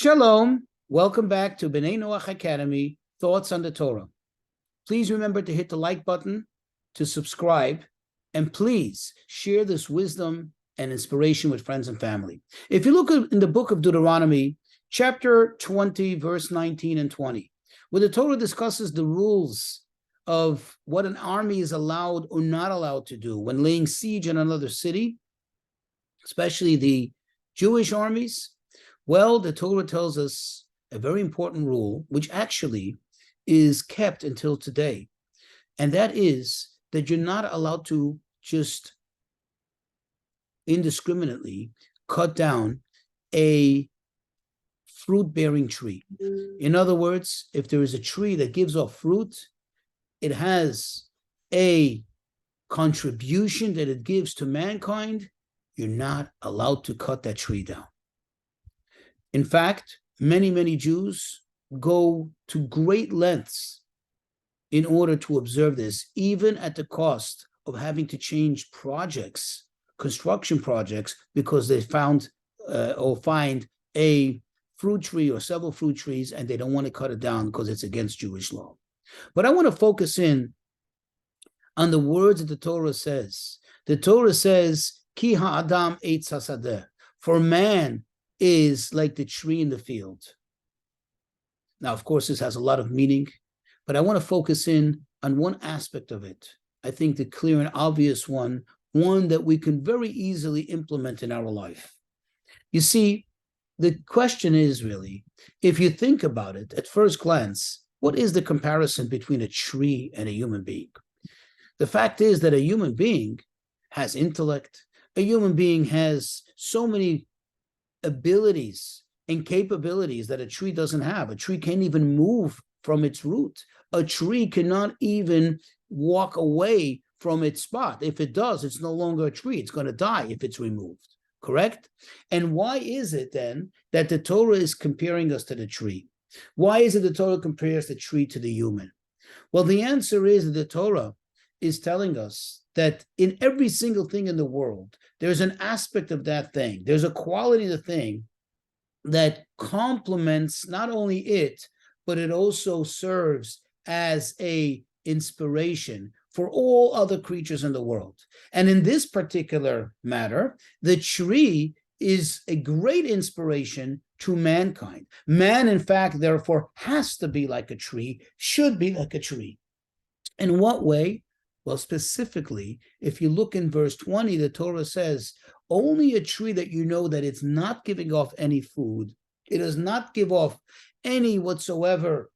Shalom. Welcome back to B'nai Noach Academy, Thoughts on the Torah. Please remember to hit the like button, to subscribe, and please share this wisdom and inspiration with friends and family. If you look in the book of Deuteronomy, chapter 20, verse 19 and 20, where the Torah discusses the rules of what an army is allowed or not allowed to do when laying siege on another city, especially the Jewish armies. Well, the Torah tells us a very important rule, which actually is kept until today. And that is that you're not allowed to just indiscriminately cut down a fruit-bearing tree. In other words, if there is a tree that gives off fruit, it has a contribution that it gives to mankind, you're not allowed to cut that tree down. In fact, many Jews go to great lengths in order to observe this, even at the cost of having to change projects, construction projects, because they found or find a fruit tree or several fruit trees and they don't want to cut it down because it's against Jewish law. But I want to focus in on the words that the Torah says. The Torah says, Ki ha'adam eitz hasadeh, for man is like the tree in the field. Now, of course, this has a lot of meaning, but I want to focus in on one aspect of it. I think the clear and obvious one that we can very easily implement in our life. You see, the question is really, if you think about it at first glance, what is the comparison between a tree and a human being? The fact is that a human being has intellect. A human being has so many abilities and capabilities that a tree doesn't have. A tree can't even move from its root. A tree cannot even walk away from its spot. If it does, it's no longer a tree. It's going to die if it's removed. Correct? And why is it then that the Torah is comparing us to the tree? Why is it the Torah compares the tree to the human? Well, the answer is that the Torah is telling us that in every single thing in the world, there's an aspect of that thing. There's a quality of the thing that complements not only it, but it also serves as a inspiration for all other creatures in the world. And in this particular matter, the tree is a great inspiration to mankind. Man, in fact, therefore, has to be like a tree, should be like a tree. In what way? Well, specifically, if you look in verse 20, the Torah says, only a tree that you know that it's not giving off any food, it does not give off any whatsoever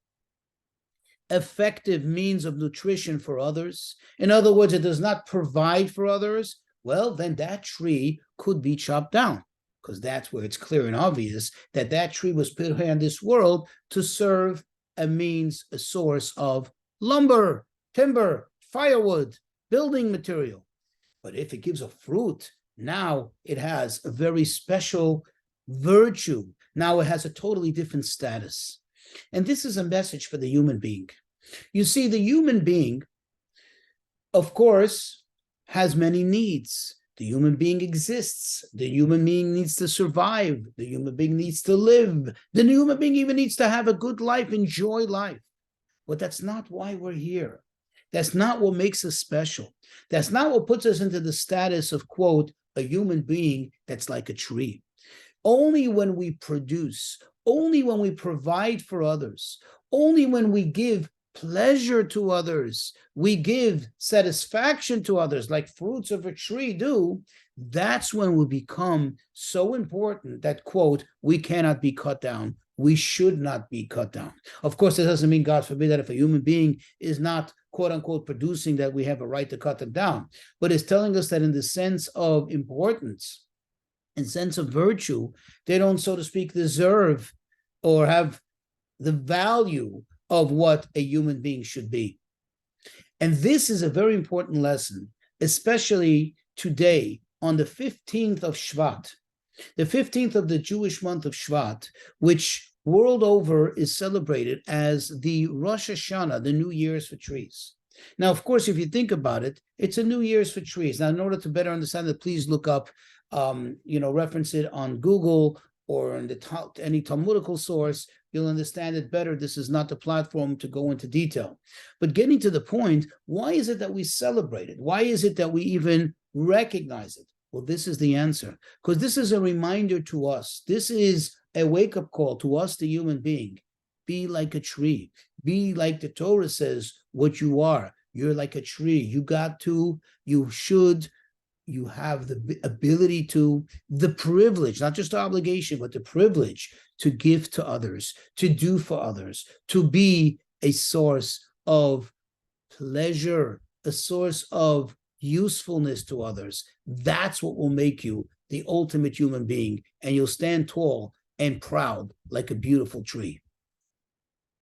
effective means of nutrition for others. In other words, it does not provide for others. Well, then that tree could be chopped down, because that's where it's clear and obvious that that tree was put here in this world to serve a means, a source of lumber, timber, firewood, building material. But if it gives a fruit, now it has a very special virtue. Now it has a totally different status. And this is a message for the human being. You see, the human being, of course, has many needs. The human being exists. The human being needs to survive. The human being needs to live. The human being even needs to have a good life, enjoy life. But that's not why we're here. That's not what makes us special. That's not what puts us into the status of, quote, a human being that's like a tree. Only when we produce, only when we provide for others, only when we give pleasure to others, we give satisfaction to others, like fruits of a tree do, that's when we become so important that, quote, we cannot be cut down. We should not be cut down. Of course, it doesn't mean, God forbid, that if a human being is not, quote unquote, producing, that we have a right to cut them down. But it's telling us that in the sense of importance, in sense of virtue, they don't, so to speak, deserve or have the value of what a human being should be. And this is a very important lesson, especially today on the 15th of Shvat, the 15th of the Jewish month of Shvat, which world over is celebrated as the Rosh Hashanah, the New Year's for trees. Now, of course, if you think about it, it's a New Year's for trees. Now, in order to better understand it, please look up, reference it on Google or in any Talmudical source, you'll understand it better. This is not the platform to go into detail. But getting to the point, why is it that we celebrate it? Why is it that we even recognize it? Well, this is the answer, because this is a reminder to us. This is a wake-up call to us, the human being. Be like a tree. Be like the Torah says what you are. You're like a tree. You should, you have the ability to, the privilege, not just the obligation, but the privilege to give to others, to do for others, to be a source of pleasure, a source of usefulness to others. That's what will make you the ultimate human being, and you'll stand tall and proud like a beautiful tree.